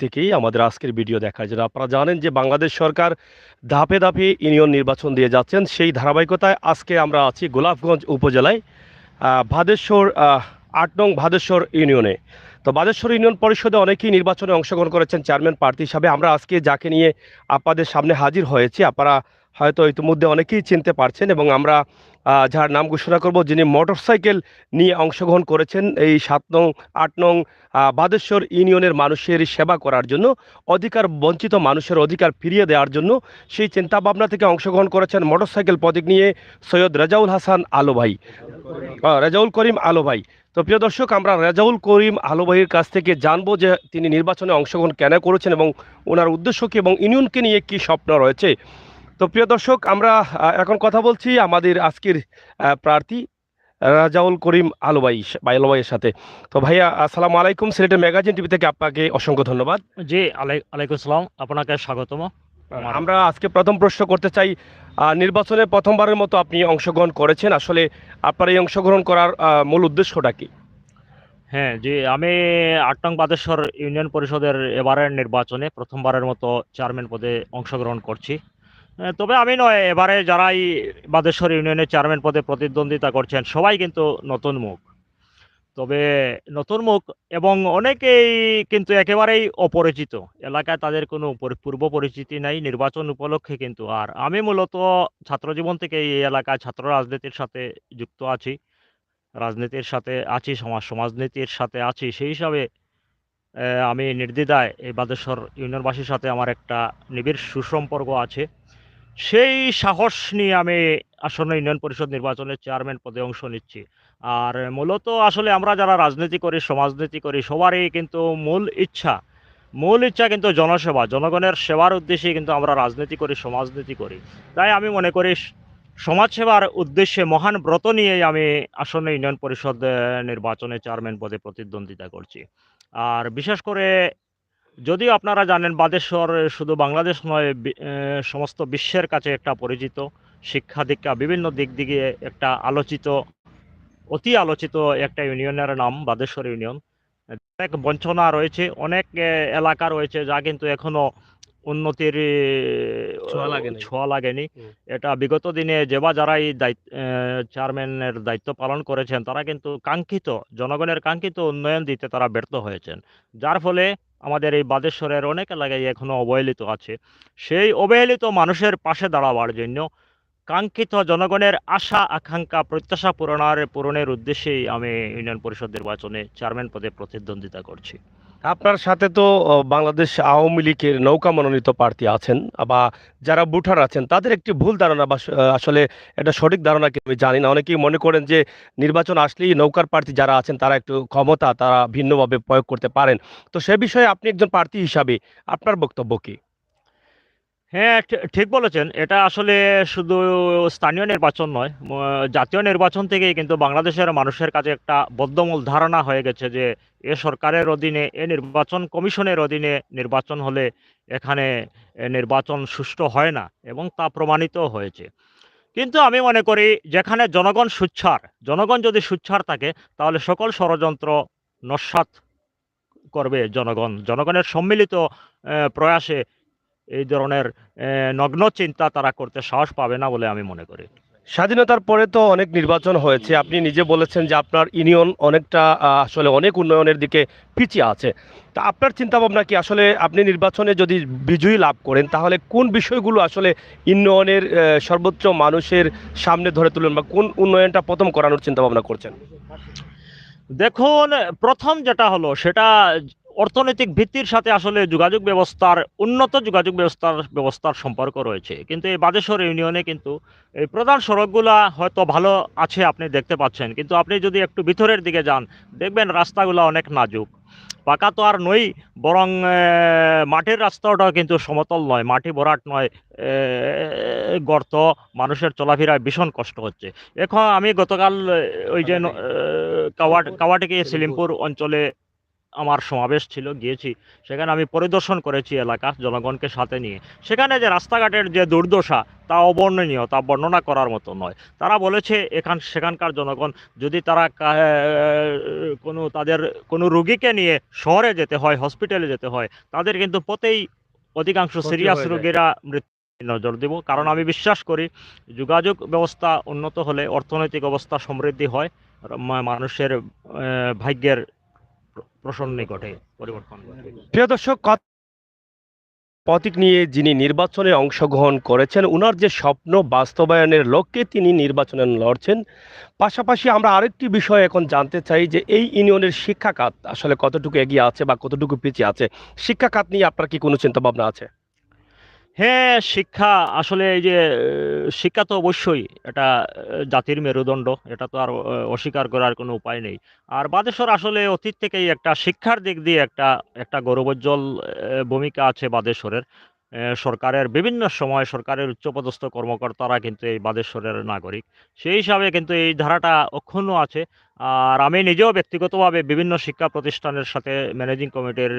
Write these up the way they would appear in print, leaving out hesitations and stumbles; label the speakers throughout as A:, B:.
A: থেকেই আমাদের আজকের ভিডিও দেখার জন্য। আপনারা জানেন যে বাংলাদেশ সরকার ধাপে ধাপে ইউনিয়ন নির্বাচন দিয়ে যাচ্ছেন। সেই ধারাবাহিকতায় আজকে আমরা আছি গোলাপগঞ্জ উপজেলায় ভাদেশ্বর ৮ নং ভাদেশ্বর ইউনিয়নে। তো ভাদেশ্বর ইউনিয়ন পরিষদে অনেকেই নির্বাচনে অংশগ্রহণ করেছেন চেয়ারম্যান প্রার্থী হিসাবে। আমরা আজকে যাকে নিয়ে আপনাদের সামনে হাজির হয়েছি, আপনারা হয়তো ইতিমধ্যে অনেকেই চিনতে পারছেন, এবং আমরা যার নাম ঘোষণা করব, যিনি মোটরসাইকেল নিয়ে অংশগ্রহণ করেছেন এই ৭ নং ৮ নং ভাদেশ্বর ইউনিয়নের মানুষের সেবা করার জন্য, অধিকার বঞ্চিত মানুষের অধিকার ফিরিয়ে দেওয়ার জন্য সেই চিন্তাভাবনা থেকে অংশগ্রহণ করেছেন মোটরসাইকেল প্রতীক নিয়ে সৈয়দ রেজাউল হাসান আলো ভাই, রেজাউল করিম আলো ভাই। তো প্রিয় দর্শক, আমরা রেজাউল করিম আলো ভাইয়ের কাছ থেকে জানবো যে তিনি নির্বাচনে অংশগ্রহণ কেন করেছেন এবং ওনার উদ্দেশ্য কি এবং ইউনিয়নকে নিয়ে কি স্বপ্ন রয়েছে। তো প্রিয় দর্শক, আমরা এখন কথা বলছি আমাদের আজকের প্রার্থী রাজাউল করিম আলো ভাই আলো ভাইয়ের সাথে। তো ভাইয়া, আসসালামু আলাইকুম। সিলেটের ম্যাগাজিন টিভি থেকে আপনাকে অসংখ্য ধন্যবাদ।
B: জি, আলাইকুম সালাম। আপনাকে স্বাগতম।
A: আমরা আজকে প্রথম প্রশ্ন করতে চাই, নির্বাচনে প্রথমবারের মতো আপনি অংশগ্রহণ করেছেন, আসলে আপনার এই অংশগ্রহণ করার মূল উদ্দেশ্যটা কি?
B: হ্যাঁ, জি, আমি ৮ নং বাদেশ্বর ইউনিয়ন পরিষদের এবারের নির্বাচনে প্রথমবারের মতো চেয়ারম্যান পদে অংশগ্রহণ করছি। তবে আমি নয়, এবারে যারাই বাদেশ্বর ইউনিয়নের চেয়ারম্যান পদে প্রতিদ্বন্দ্বিতা করছেন সবাই কিন্তু নতুন মুখ। তবে নতুন মুখ এবং অনেকেই কিন্তু একেবারেই অপরিচিত। এলাকায় তাদের কোনো পূর্ব পরিচিতি নাই নির্বাচন উপলক্ষে কিন্তু। আর আমি মূলত ছাত্রজীবন থেকে এই এলাকায় ছাত্র রাজনীতির সাথে যুক্ত আছি। রাজনীতির সাথে আছি, সমাজনীতির সাথে আছি। সেই হিসাবে আমি নির্দ্বিধায় এই বাদেশ্বর ইউনিয়নবাসীর সাথে আমার একটা নিবিড় সুসম্পর্ক আছে। সেই সাহস নিয়ে আমি আসন্ন ইউনিয়ন পরিষদ নির্বাচনে চেয়ারম্যান পদে অংশ নিচ্ছি। আর মূলত আসলে আমরা যারা রাজনীতি করি, সমাজনীতি করি, সবারই কিন্তু মূল ইচ্ছা কিন্তু জনসেবা। জনগণের সেবার উদ্দেশ্যেই কিন্তু আমরা রাজনীতি করি, সমাজনীতি করি। তাই আমি মনে করি সমাজসেবার উদ্দেশ্যে মহান ব্রত নিয়েই আমি আসন্ন ইউনিয়ন পরিষদ নির্বাচনে চেয়ারম্যান পদে প্রতিদ্বন্দ্বিতা করছি। আর বিশেষ করে যদিও আপনারা জানেন বাদেশ্বর শুধু বাংলাদেশ নয়, সমস্ত বিশ্বের কাছে একটা পরিচিত, শিক্ষা-দীক্ষা বিভিন্ন দিক দিয়ে একটা অতি আলোচিত একটা ইউনিয়নের নাম বাদেশ্বর ইউনিয়ন। অনেক বঞ্চনা রয়েছে, অনেক এলাকা রয়েছে যা কিন্তু এখনো উন্নতির
A: ছোঁয়া লাগে নাই।
B: ছোঁয়া লাগেনি।
A: হুম।
B: এটা বিগত দিনে যারাই চেয়ারম্যানের দায়িত্ব পালন করেছেন তারা কিন্তু জনগণের কাঙ্ক্ষিত উন্নয়ন দিতে তারা ব্যর্থ হয়েছেন। যার ফলে আমাদের এই বাদেশ্বরের অনেক এলাকায় এখনো অবহেলিত আছে। সেই অবহেলিত মানুষের পাশে দাঁড়াবার জন্য কাঙ্ক্ষিত জনগণের আশা, আকাঙ্ক্ষা, প্রত্যাশা পূরণের উদ্দেশ্যেই আমি ইউনিয়ন পরিষদ নির্বাচনে চেয়ারম্যান পদে প্রতিদ্বন্দ্বিতা করছি।
A: আপনার সাথে তো বাংলাদেশ আওয়ামী লীগের নৌকা মনোনীত প্রার্থী আছেন, বা যারা ভোটার আছেন তাদের একটি ভুল ধারণা, বা আসলে এটা সঠিক ধারণা কি আমি জানি না, অনেকেই মনে করেন যে নির্বাচন আসলেই নৌকার প্রার্থী যারা আছেন তারা একটু ক্ষমতা তারা ভিন্নভাবে প্রয়োগ করতে পারেন। তো সে বিষয়ে আপনি একজন প্রার্থী হিসাবে আপনার বক্তব্য কি?
B: হ্যাঁ, ঠিক বলেছেন। এটা আসলে শুধু স্থানীয় নির্বাচন নয়, জাতীয় নির্বাচন থেকেই কিন্তু বাংলাদেশের মানুষের কাছে একটা বদ্ধমূল ধারণা হয়ে গেছে যে এ সরকারের অধীনে, নির্বাচন কমিশনের অধীনে নির্বাচন হলে এখানে নির্বাচন সুষ্ঠু হয় না, এবং তা প্রমাণিতও হয়েছে। কিন্তু আমি মনে করি যেখানে জনগণ যদি সোচ্চার থাকে তাহলে সকল ষড়যন্ত্র নস্যাৎ করবে জনগণ। জনগণের সম্মিলিত প্রয়াসে এই ধরনের নগ্ন চিন্তা তারা করতে সাহস পাবে না বলে আমি মনে করি।
A: স্বাধীনতার পরে তো অনেক নির্বাচন হয়েছে, আপনি নিজে বলেছেন যে আপনার ইউনিয়ন অনেকটা আসলে অনেক উন্নয়নের দিকে পিছিয়ে আছে। তা আপনার চিন্তা ভাবনা কি, আসলে আপনি নির্বাচনে যদি বিজয়ী লাভ করেন তাহলে কোন বিষয়গুলো আসলে উন্নয়নের সর্বোচ্চ মানুষের সামনে ধরে তুলবেন, বা কোন উন্নয়নটা প্রথম করানোর চিন্তা ভাবনা করছেন?
B: দেখুন, প্রথম যেটা হলো সেটা অর্থনৈতিক ভিত্তির সাথে আসলে উন্নত যোগাযোগ ব্যবস্থার সম্পর্ক রয়েছে। কিন্তু এই বাদেশ্বর ইউনিয়নে কিন্তু এই প্রধান সড়কগুলা হয়তো ভালো আছে, আপনি দেখতে পাচ্ছেন। কিন্তু আপনি যদি একটু ভিতরের দিকে যান, দেখবেন রাস্তাগুলা অনেক নাজুক। পাকা তো আর নই, বরং মাটির রাস্তাটাও কিন্তু সমতল নয়, মাটি ভরাট নয়, গর্ত, মানুষের চলাফেরায় ভীষণ কষ্ট হচ্ছে। আমি গতকাল ওই যে কাওয়াটিকি সেলিমপুর অঞ্চলে আমার সমাবেশ ছিল, গিয়েছি। সেখানে আমি পরিদর্শন করেছি এলাকা জনগণকে সাথে নিয়ে। সেখানে যে রাস্তাঘাটের যে দুর্দশা তা অবর্ণনীয়, তা বর্ণনা করার মতো নয়। তারা বলেছে সেখানকার জনগণ যদি তারা তাদের কোনো রুগীকে নিয়ে শহরে যেতে হয়, হসপিটালে যেতে হয়, তাদের কিন্তু পথেই অধিকাংশ
A: ক্ষতি
B: সিরিয়াস
A: হয়ে যায়।
B: রোগীরা মৃত্যু নজর দেব। কারণ আমি বিশ্বাস করি যোগাযোগ ব্যবস্থা উন্নত হলে অর্থনৈতিক অবস্থা সমৃদ্ধি হয়, আর মানুষের ভাগ্যের প্রসন্নি ঘটে, পরিবর্তন ঘটে।
A: প্রিয় দর্শক, প্রতীক নিয়ে যিনি নির্বাচনে অংশগ্রহণ করেছেন, উনার যে স্বপ্ন বাস্তবায়নের লক্ষ্যে তিনি নির্বাচনে লড়ছেন। পাশাপাশি আমরা আরেকটি বিষয় এখন জানতে চাই যে এই ইউনিয়নের শিক্ষা খাত আসলে কতটুকু এগিয়ে আছে বা কতটুকু পিছিয়ে আছে। শিক্ষা খাত নিয়ে আপনার কি কোনো চিন্তা ভাবনা আছে?
B: হ্যাঁ, শিক্ষা আসলে এই যে শিক্ষা তো অবশ্যই এটা জাতির মেরুদণ্ড। এটা তো আর অস্বীকার করার কোনো উপায় নেই। আর বাদেশ্বর আসলে অতীত থেকেই একটা শিক্ষার দিক দিয়ে একটা গৌরবোজ্জ্বল ভূমিকা আছে বাদেশ্বরের। সরকারের বিভিন্ন সময় সরকারের উচ্চপদস্থ কর্মকর্তারা কিন্তু এই বাদেশ্বরের নাগরিক। সেই হিসাবে কিন্তু এই ধারাটা অক্ষুণ্ণ আছে। আর আমি নিজেও ব্যক্তিগতভাবে বিভিন্ন শিক্ষা প্রতিষ্ঠানের সাথে ম্যানেজিং কমিটির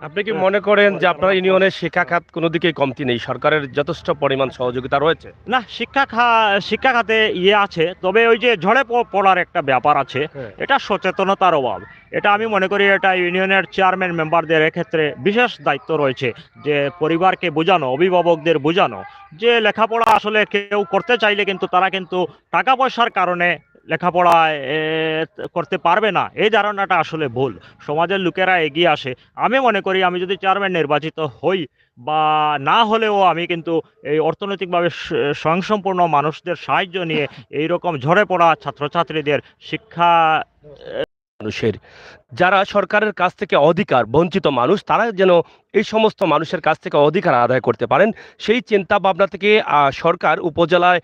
A: আপনি কি মনে করেন যে আপনার
B: পরিচালনা
A: ইউনিয়নের শিক্ষা খাত কোনো দিকেই কমতি নেই, সরকারের যথেষ্ট পরিমাণ সহযোগিতা রয়েছে?
B: না, শিক্ষা খাতে আছে। তবে ওই যে ঝড়ে পড়ার একটা ব্যাপার আছে,
A: হ্যাঁ।
B: এটা সচেতনতার অভাব। এটা আমি মনে করি এটা ইউনিয়নের চেয়ারম্যান মেম্বারদের এক্ষেত্রে বিশেষ দায়িত্ব রয়েছে যে পরিবারকে বোঝানো, অভিভাবকদের বোঝানো যে লেখাপড়া আসলে কেউ করতে চাইলে কিন্তু তারা কিন্তু টাকা পয়সার কারণে লেখাপড়া করতে পারবে না। এই ধারণাটা আসলে ভুল। সমাজের লোকেরা এগিয়ে আসে। আমি মনে করি আমি যদি চেয়ারম্যান নির্বাচিত হই বা না হলেও আমি কিন্তু এই অর্থনৈতিকভাবে স্বয়ংসম্পূর্ণ মানুষদের সাহায্য নিয়ে এইরকম ঝরে পড়া ছাত্রছাত্রীদের শিক্ষা
A: মানুষের যারা সরকারের কাছ থেকে অধিকার বঞ্চিত মানুষ, তারা যেন এই সমস্ত মানুষের কাছ থেকে অধিকার আদায় করতে পারেন, সেই চিন্তা ভাবনা থেকে সরকার উপজেলায়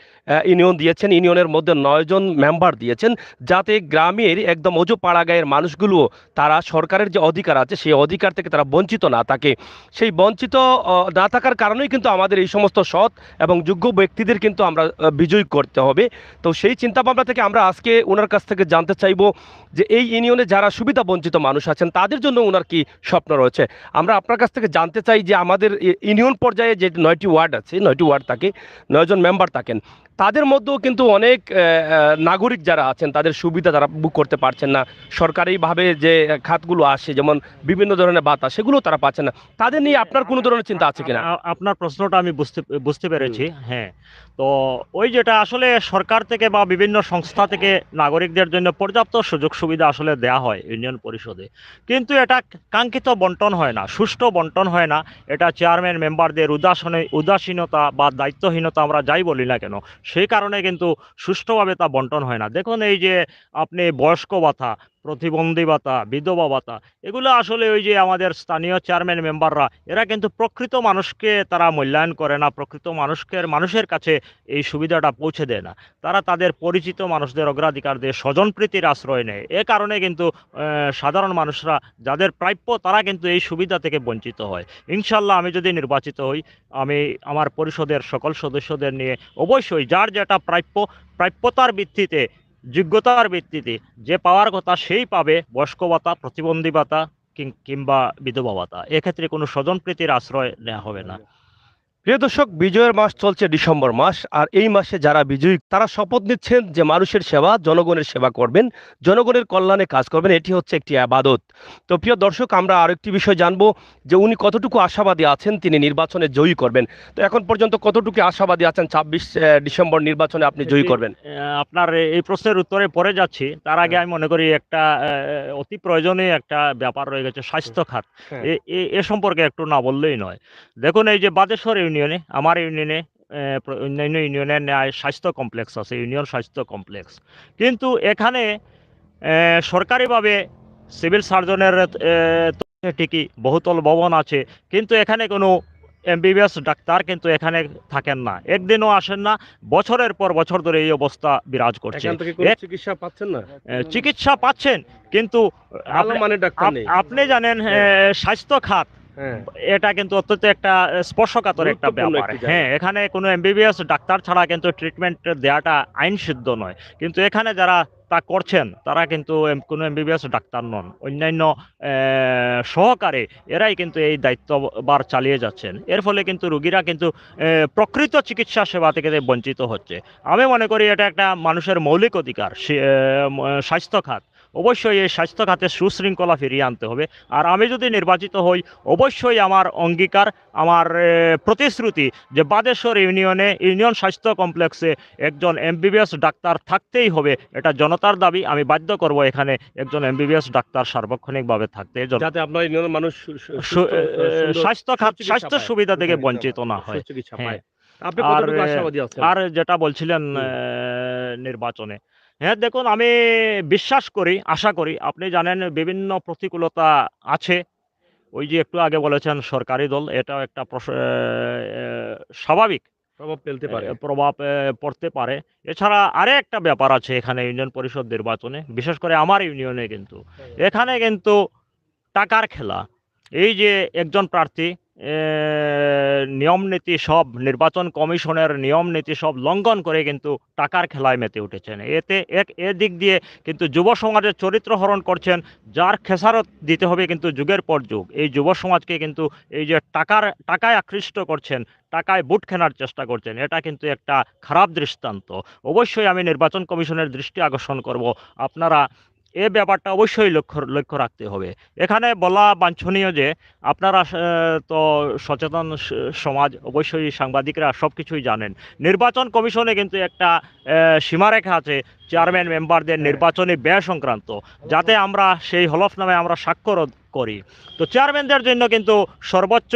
A: ইউনিয়ন দিয়েছেন। ইউনিয়নের মধ্যে 9 জন মেম্বার দিয়েছেন, যাতে গ্রামের একদম অজু পাড়াগাঁয়ের মানুষগুলো তারা সরকারের যে অধিকার আছে সেই অধিকার থেকে তারা বঞ্চিত না থাকে। সেই বঞ্চিত না থাকার কারণেই কিন্তু আমাদের এই সমস্ত সৎ এবং যোগ্য ব্যক্তিদের কিন্তু আমরা বিজয়ী করতে হবে। তো সেই চিন্তা ভাবনা থেকে আমরা আজকে ওনার কাছ থেকে জানতে চাইব যে এই ইউনিয়নে যারা সুবিধা বঞ্চিত মানুষ আছেন তাদের জন্য ওনার কি স্বপ্ন রয়েছে। আমরা আপনার কাছ থেকে জানতে চাই যে আমাদের ইউনিয়ন পর্যায়ে যে 9টি ওয়ার্ড আছে, 9টি ওয়ার্ড থাকে, 9 জন মেম্বার থাকেন, তাদের মধ্যেও কিন্তু অনেক নাগরিক যারা আছেন তাদের সুবিধা তারা বুক করতে পারছেন না। সরকারিভাবে যে খাতগুলো আসে যেমন বিভিন্ন ধরনের ভাতা, সেগুলো তারা পাচ্ছেন না। তাদের নিয়ে আপনার কোনো ধরনের চিন্তা আছে কিনা?
B: আপনার প্রশ্নটা আমি বুঝতে পেরেছি। হ্যাঁ, তো ওই যেটা আসলে সরকার থেকে বা বিভিন্ন সংস্থা থেকে নাগরিকদের জন্য পর্যাপ্ত সুযোগ সুবিধা আসলে দেয়া হয় ইউনিয়ন পরিষদে, কিন্তু এটা কাঙ্ক্ষিত বন্টন হয় না, সুষ্ঠু বন্টন হয় না। এটা চেয়ারম্যান মেম্বারদের উদাসীনতা বা দায়িত্বহীনতা আমরা যাই বলি না কেন, সেই কারণে কিন্তু সুষ্ঠুভাবে তা বন্টন হয় না। দেখুন এই যে আপনি বয়স্ক ভাতা, প্রতিবন্ধী ভাতা, বিধবা ভাতা, এগুলো আসলে ওই যে আমাদের স্থানীয় চেয়ারম্যান মেম্বাররা এরা কিন্তু প্রকৃত মানুষকে তারা মূল্যায়ন করে না, প্রকৃত মানুষের কাছে এই সুবিধাটা পৌঁছে দেয় না। তারা তাদের পরিচিত মানুষদের অগ্রাধিকার দিয়ে স্বজনপ্রীতির আশ্রয় নেয়। এ কারণে কিন্তু সাধারণ মানুষরা যাদের প্রাপ্য তারা কিন্তু এই সুবিধা থেকে বঞ্চিত হয়। ইনশাল্লাহ আমি যদি নির্বাচিত হই, আমি আমার পরিষদের সকল সদস্যদের নিয়ে অবশ্যই যার যেটা প্রাপ্যতার ভিত্তিতে, যোগ্যতার ভিত্তিতে যে পাওয়ার কথা সেই পাবে। বয়স্ক ভাতা, প্রতিবন্ধী ভাতা কিংবা বিধবা ভাতা, এক্ষেত্রে কোনো স্বজনপ্রীতির আশ্রয় নেওয়া হবে না।
A: প্রিয় দর্শক, বিজয়ের মাস চলছে ডিসেম্বর মাস, আর এই মাসে যারা বিজয়ী তারা শপথ নিচ্ছেন যে মানুষের সেবা, জনগণের সেবা করবেন, জনগণের কল্যাণে কাজ করবেন। এটি হচ্ছে একটি আবাদত। তো প্রিয় দর্শক, আমরা আরেকটি বিষয় জানবো যে উনি কতটুকু আশাবাদী আছেন তিনি নির্বাচনে জয়ী করবেন। তো এখন পর্যন্ত কতটুকু আশাবাদী আছেন 26 ডিসেম্বর নির্বাচনে আপনি জয়ী করবেন?
B: আপনার এই প্রশ্নের উত্তরে পরে যাচ্ছি, তার আগে আমি মনে করি একটা অতি প্রয়োজনীয় একটা ব্যাপার রয়ে গেছে, স্বাস্থ্য খাত।
A: হ্যাঁ।
B: এ সম্পর্কে একটু না বললেই নয়। দেখুন এই যে বাদেশ্বর ইউনিয়নে, আমার ইউনিয়নে অন্যান্য ইউনিয়নের ন্যায় স্বাস্থ্য কমপ্লেক্স আছে, ইউনিয়ন স্বাস্থ্য কমপ্লেক্স। কিন্তু এখানে সরকারিভাবে সিভিল সার্জনের ঠিকই বহুতল ভবন আছে, কিন্তু এখানে কোনো এমবিবিএস ডাক্তার কিন্তু এখানে থাকেন না, একদিনও আসেন না। বছরের পর বছর ধরে এই অবস্থা বিরাজ করছে।
A: এখান থেকে কোনো চিকিৎসা পাচ্ছেন না?
B: চিকিৎসা পাচ্ছেন, কিন্তু
A: ভালো মানের ডাক্তার নেই।
B: আপনি জানেন স্বাস্থ্য খাত
A: হ্যাঁ,
B: এটা কিন্তু অত্যন্ত একটা স্পর্শকাতর একটা
A: গুরুত্বপূর্ণ
B: ব্যাপার।
A: একটি জায়গা।
B: হ্যাঁ, এখানে কোনো এমবিবিএস ডাক্তার ছাড়া কিন্তু ট্রিটমেন্ট দেওয়াটা আইনসিদ্ধ নয়। কিন্তু এখানে যারা তা করছেন তারা কিন্তু কোনো এমবিবিএস ডাক্তার নন। অন্যান্য সহকারে এরাই কিন্তু এই দায়িত্বভার চালিয়ে যাচ্ছেন। এর ফলে কিন্তু রোগীরা কিন্তু প্রকৃত চিকিৎসা সেবা থেকে বঞ্চিত হচ্ছে। আমি মনে করি এটা একটা মানুষের মৌলিক অধিকার স্বাস্থ্য খাত। অবশ্যই এই স্বাস্থ্য খাতে সুশৃঙ্খলা ফিরিয়ে আনতে হবে। আর আমি যদি নির্বাচিত হই, অবশ্যই আমার অঙ্গীকার, আমার প্রতিশ্রুতি যে বাদেশ্বর ইউনিয়ন স্বাস্থ্য কমপ্লেক্সে একজন এমবিবিএস ডাক্তার থাকতেই হবে। এটা জনতার দাবি। আমি বাধ্য করব এখানে একজন এমবিবিএস ডাক্তার সার্বক্ষণিকভাবে থাকতে,
A: যাতে আপনার ইউনিয়নের মানুষ সুন্দর
B: স্বাস্থ্য খাত
A: সুচিকিৎসা
B: স্বাস্থ্য
A: পায়,
B: সুবিধা থেকে
A: সুচিকিৎসা
B: বঞ্চিত
A: পায়,
B: না হয়।
A: সুচিকিৎসা
B: হ্যাঁ।
A: পায়। আপনি
B: আর
A: কতটুকু আশাবাদী আছেন?
B: আর যেটা বলছিলেন নির্বাচনে, হ্যাঁ দেখুন, আমি বিশ্বাস করি, আশা করি, আপনি জানেন বিভিন্ন প্রতিকূলতা আছে। ওই যে একটু আগে বলেছেন সরকারি দল, এটাও একটা স্বাভাবিক
A: প্রভাব ফেলতে পারে।
B: প্রভাব পড়তে পারে। এছাড়া আরেকটা ব্যাপার আছে এখানে ইউনিয়ন পরিষদ নির্বাচনে, বিশেষ করে আমার ইউনিয়নে কিন্তু এখানে কিন্তু টাকার খেলা। এই যে একজন প্রার্থী নিয়ম নীতি সব, নির্বাচন কমিশনের নিয়ম নীতি সব লঙ্ঘন করে কিন্তু টাকার খেলায় মেতে উঠেছেন। এদিক দিয়ে কিন্তু যুব সমাজের চরিত্র হরণ করছেন, যার খেসারত দিতে হবে কিন্তু যুগের পর যুগ। এই যুব সমাজকে কিন্তু এই যে টাকায় আকৃষ্ট করছেন, টাকায় বুট কেনার চেষ্টা করছেন, এটা কিন্তু একটা খারাপ দৃষ্টান্ত। অবশ্যই আমি নির্বাচন কমিশনের দৃষ্টি আকর্ষণ করব, আপনারা এ ব্যাপারটা অবশ্যই লক্ষ্য রাখতে হবে। এখানে বলা বাঞ্ছনীয় যে আপনারা তো সচেতন সমাজ, অবশ্যই সাংবাদিকরা সব কিছুই জানেন। নির্বাচন কমিশনে কিন্তু একটা সীমারেখা আছে চেয়ারম্যান মেম্বারদের নির্বাচনী ব্যয় সংক্রান্ত, যাতে আমরা সেই হলফনামে আমরা স্বাক্ষর করি। তো চেয়ারম্যানদের জন্য কিন্তু সর্বোচ্চ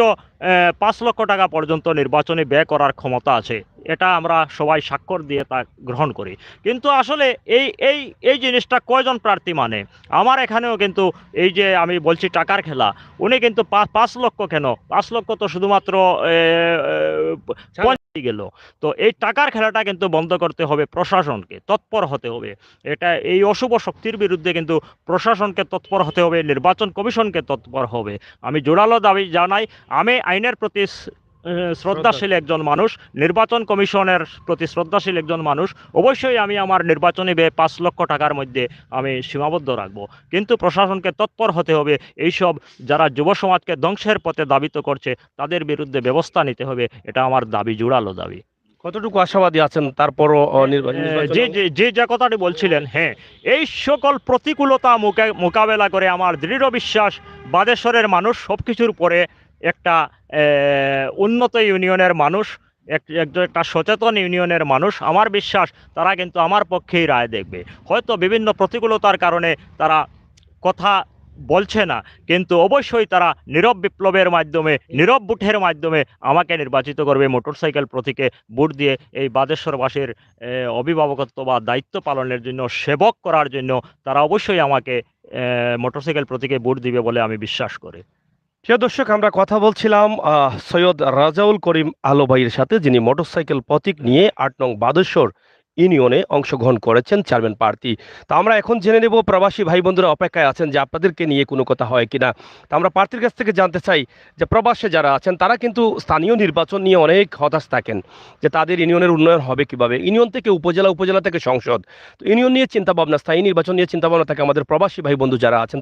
B: ৫ লক্ষ টাকা পর্যন্ত নির্বাচনী ব্যয় করার ক্ষমতা আছে। এটা আমরা সবাই স্বাক্ষর দিয়ে তা গ্রহণ করি। কিন্তু আসলে এই এই এই জিনিসটা কয়জন প্রার্থী মানে? আমার এখানেও কিন্তু এই যে আমি বলছি টাকার খেলা, উনি কিন্তু ৫ লক্ষ কেন, ৫ লক্ষ তো শুধুমাত্র পৌঁছে গেল। তো এই টাকার খেলাটা কিন্তু বন্ধ করতে হবে, প্রশাসনকে তৎপর হতে হবে। এটা এই অশুভ শক্তির বিরুদ্ধে কিন্তু প্রশাসনকে তৎপর হতে হবে, নির্বাচন কমিশনকে তৎপর হবে। আমি জোরালো দাবি জানাই, আমি আইনের প্রতি শ্রদ্ধাশীল একজন মানুষ, নির্বাচন কমিশনের প্রতি শ্রদ্ধাশীল একজন মানুষ। অবশ্যই আমি আমার নির্বাচনী ব্যয় ৫ লক্ষ টাকার মধ্যে আমি সীমাবদ্ধ রাখব। কিন্তু প্রশাসনকে তৎপর হতে হবে। এইসব যারা যুব সমাজকে ধ্বংসের পথে ধাবিত করছে তাদের বিরুদ্ধে ব্যবস্থা নিতে হবে। এটা আমার দাবি, জোরালো দাবি।
A: কতটুকু আশাবাদী আছেন তারপরও
B: যে কথাটি বলছিলেন, হ্যাঁ, এই সকল প্রতিকূলতা মোকাবেলা করে আমার দৃঢ় বিশ্বাস বাদেশ্বরের মানুষ সব কিছুর পরে একটা উন্নত ইউনিয়নের মানুষ, একটা সচেতন ইউনিয়নের মানুষ। আমার বিশ্বাস তারা কিন্তু আমার পক্ষেই রায় দেখবে। হয়তো বিভিন্ন প্রতিকূলতার কারণে তারা কথা বলছে না, কিন্তু অবশ্যই তারা নীরব বিপ্লবের মাধ্যমে, নীরব বুথের মাধ্যমে আমাকে নির্বাচিত করবে। মোটরসাইকেল প্রতীকে ভোট দিয়ে এই বাদেশ্বরবাসীর অভিভাবকত্ব বা দায়িত্ব পালনের জন্য, সেবক করার জন্য তারা অবশ্যই আমাকে মোটরসাইকেল প্রতীকে ভোট দিবে বলে আমি বিশ্বাস করি।
A: প্রিয় দর্শক, আমরা কথা বলছিলাম সৈয়দ রাজাউল করিম আলো ভাইয়ের সাথে, যিনি মোটরসাইকেল প্রতীক নিয়ে ৮ নং বাদেশ্বর ইউনিয়নে অংশগ্রহণ করেছেন চেয়ারম্যান প্রার্থী। তা আমরা এখন জেনে নেব, প্রবাসী ভাই বন্ধুরা অপেক্ষায় আছেন যে আপনাদেরকে নিয়ে কোনো কথা হয় কিনা। তা আমরা প্রার্থীর কাছ থেকে জানতে চাই যে প্রবাসে যারা আছেন তারা কিন্তু স্থানীয় নির্বাচন নিয়ে অনেক হতাশ থাকেন, যে তাদের ইউনিয়নের উন্নয়ন হবে কিভাবে, ইউনিয়ন থেকে উপজেলা, উপজেলা থেকে সংসদ। তো ইউনিয়ন নিয়ে চিন্তাভাবনা, স্থায়ী নির্বাচন নিয়ে চিন্তাভাবনা থাকে আমাদের প্রবাসী ভাই বন্ধু যারা আছেন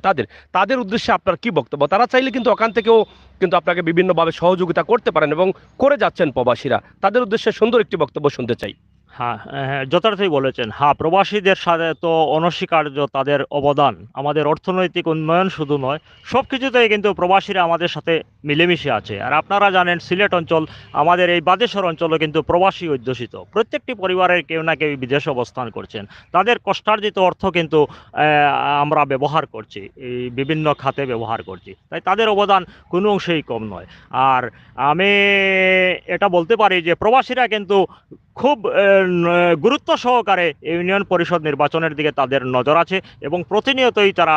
A: তাদের উদ্দেশ্যে আপনার কি বক্তব্য? তারা চাইলে কিন্তু ওখান থেকেও কিন্তু আপনাকে বিভিন্নভাবে সহযোগিতা করতে পারেন এবং করে যাচ্ছেন প্রবাসীরা। তাদের উদ্দেশ্যে সুন্দর একটি বক্তব্য শুনতে চাই।
B: হ্যাঁ, হ্যাঁ, যথার্থই বলেছেন। হ্যাঁ, প্রবাসীদের সাথে তো অনস্বীকার্য তাদের অবদান। আমাদের অর্থনৈতিক উন্নয়ন শুধু নয়, সব কিছুতেই কিন্তু প্রবাসীরা আমাদের সাথে মিলেমিশে আছে। আর আপনারা জানেন সিলেট অঞ্চল, আমাদের এই বাদেশ্বর অঞ্চলও কিন্তু প্রবাসী অধ্যুষিত। প্রত্যেকটি পরিবারের কেউ না কেউ বিদেশে অবস্থান করছেন। তাদের কষ্টার্জিত অর্থ কিন্তু আমরা ব্যবহার করছি, এই বিভিন্ন খাতে ব্যবহার করছি। তাই তাদের অবদান কোনো অংশেই কম নয়। আর আমি এটা বলতে পারি যে প্রবাসীরা কিন্তু খুব গুরুত্ব সহকারে ইউনিয়ন পরিষদ নির্বাচনের দিকে তাদের নজর আছে এবং প্রতিনিয়তই তারা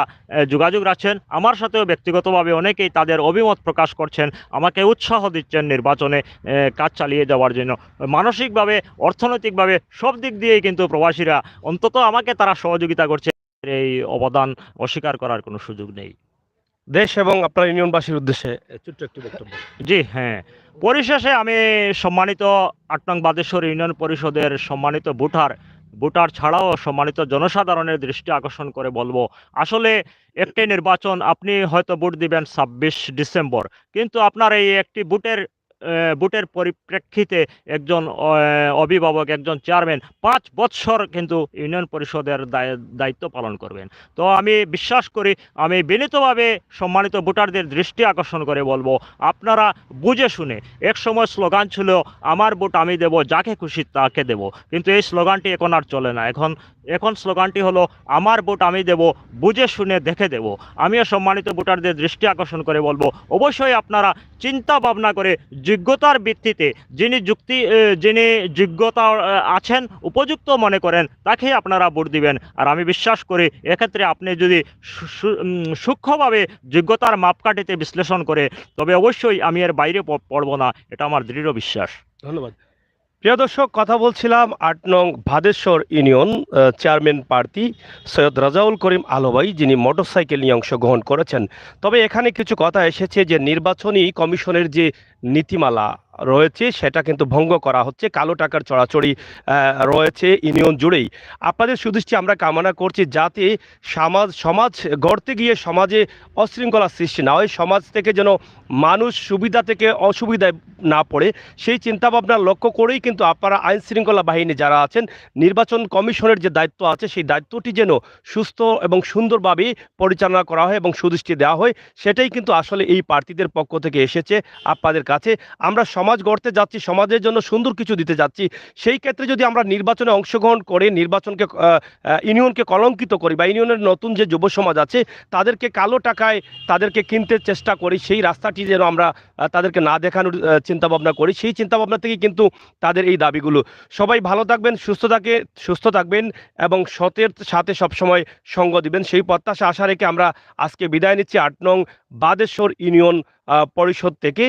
B: যোগাযোগ রাখছেন। আমার সাথেও ব্যক্তিগতভাবে অনেকেই তাদের অভিমত প্রকাশ করছেন, আমাকে উৎসাহ দিচ্ছেন নির্বাচনে কাজ চালিয়ে যাওয়ার জন্য। মানসিকভাবে, অর্থনৈতিকভাবে সব দিক দিয়েই কিন্তু প্রবাসীরা অন্তত আমাকে তারা সহযোগিতা করছে। এই অবদান অস্বীকার করার কোনো সুযোগ নেই।
A: দেশ এবং আপনার ইউনিয়নবাসীর উদ্দেশ্যে ছোট্ট একটি বক্তব্য।
B: জি হ্যাঁ, পরিশেষে আমি সম্মানিত ৮ নং বাদেশ্বর ইউনিয়ন পরিষদের সম্মানিত ভোটার ছাড়াও সম্মানিত জনসাধারণের দৃষ্টি আকর্ষণ করে বলবো, আসলে একটি নির্বাচন আপনি হয়তো ভোট দিবেন ২৬ ডিসেম্বর, কিন্তু আপনার এই একটি ভোটের পরিপ্রেক্ষিতে একজন অভিভাবক, একজন চেয়ারম্যান ৫ বৎসর কিন্তু ইউনিয়ন পরিষদের দায়িত্ব পালন করবেন। তো আমি বিশ্বাস করি, আমি বিনীতভাবে সম্মানিত ভোটারদের দৃষ্টি আকর্ষণ করে বলবো, আপনারা বুঝে শুনে, একসময় স্লোগান ছিল আমার ভোট আমি দেব, যাকে খুশি তাকে দেব, কিন্তু এই স্লোগানটি এখন আর চলে না। এখন স্লোগানটি হলো আমার ভোট আমি দেব, বুঝে শুনে দেখে দেব। আমিও সম্মানিত ভোটারদের দৃষ্টি আকর্ষণ করে বলবো, অবশ্যই আপনারা চিন্তা ভাবনা করে যোগ্যতার ভিত্তিতে যিনি যোগ্যতা আছেন, উপযুক্ত মনে করেন, তাকেই আপনারা ভোট দিবেন। আর আমি বিশ্বাস করি এক্ষেত্রে আপনি যদি সূক্ষ্মভাবে যোগ্যতার মাপকাঠিতে বিশ্লেষণ করে, তবে অবশ্যই আমি এর বাইরে পড়ব না, এটা আমার দৃঢ় বিশ্বাস।
A: ধন্যবাদ। প্রিয় দর্শক, কথা বলছিলাম ৮ নং ভাদেশ্বর ইউনিয়ন চেয়ারম্যান প্রার্থী সৈয়দ রাজাউল করিম আলো ভাই, যিনি মোটরসাইকেল নিয়ে অংশগ্রহণ করেছেন। তবে এখানে কিছু কথা এসেছে যে নির্বাচনী কমিশনের যে নীতিমালা রয়েছে সেটা কিন্তু ভঙ্গ করা হচ্ছে, কালো টাকার চড়াচড়ি রয়েছে ইউনিয়ন জুড়েই। আপনাদের সুদৃষ্টি আমরা কামনা করছি যাতে সমাজ গড়তে গিয়ে সমাজে অশৃঙ্খলা সৃষ্টি না হয়, সমাজ থেকে যেন মানুষ সুবিধা থেকে অসুবিধায় না পড়ে, সেই চিন্তাভাবনা লক্ষ্য করেই কিন্তু আপনারা আইন শৃঙ্খলা বাহিনী যারা আছেন, নির্বাচন কমিশনের যে দায়িত্ব আছে সেই দায়িত্বটি যেন সুস্থ এবং সুন্দরভাবে পরিচালনা করা হয় এবং সুদৃষ্টি দেওয়া হয়, সেটাই কিন্তু আসলে এই প্রার্থীদের পক্ষ থেকে এসেছে আপনাদের কাছে। আমরা সমাজ গড়তে যাচ্ছি, সমাজের জন্য সুন্দর কিছু দিতে যাচ্ছি, সেই ক্ষেত্রে যদি আমরা নির্বাচনে অংশগ্রহণ করে ইউনিয়নকে কলঙ্কিত করি বা ইউনিয়নের নতুন যে যুব সমাজ আছে তাদেরকে কালো টাকায় তাদেরকে কিনতে চেষ্টা করি, সেই রাস্তাটি যেন আমরা তাদেরকে না দেখানোর চিন্তাভাবনা করি, সেই চিন্তাভাবনা থেকে কিন্তু তাদের এই দাবিগুলো। সবাই ভালো থাকবেন, সুস্থ থাকবেন এবং সতের সাথে সবসময় সঙ্গ দিবেন, সেই প্রত্যাশা আশা রেখে আমরা আজকে বিদায় নিচ্ছি ৮ নং বাদেশ্বর ইউনিয়ন পরিষদ থেকে।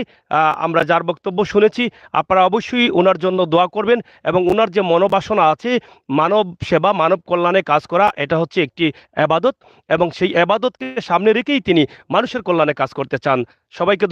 A: আমরা যার বক্তব্য শুনেছি, আপনারা অবশ্যই ওনার জন্য দোয়া করবেন এবং ওনার যে মনোবাসনা আছে মানব সেবা, মানব কল্যাণে কাজ করা, এটা হচ্ছে একটি এবাদত এবং সেই এবাদতকে সামনে রেখেই তিনি মানুষের কল্যাণে কাজ করতে চান। সবাইকে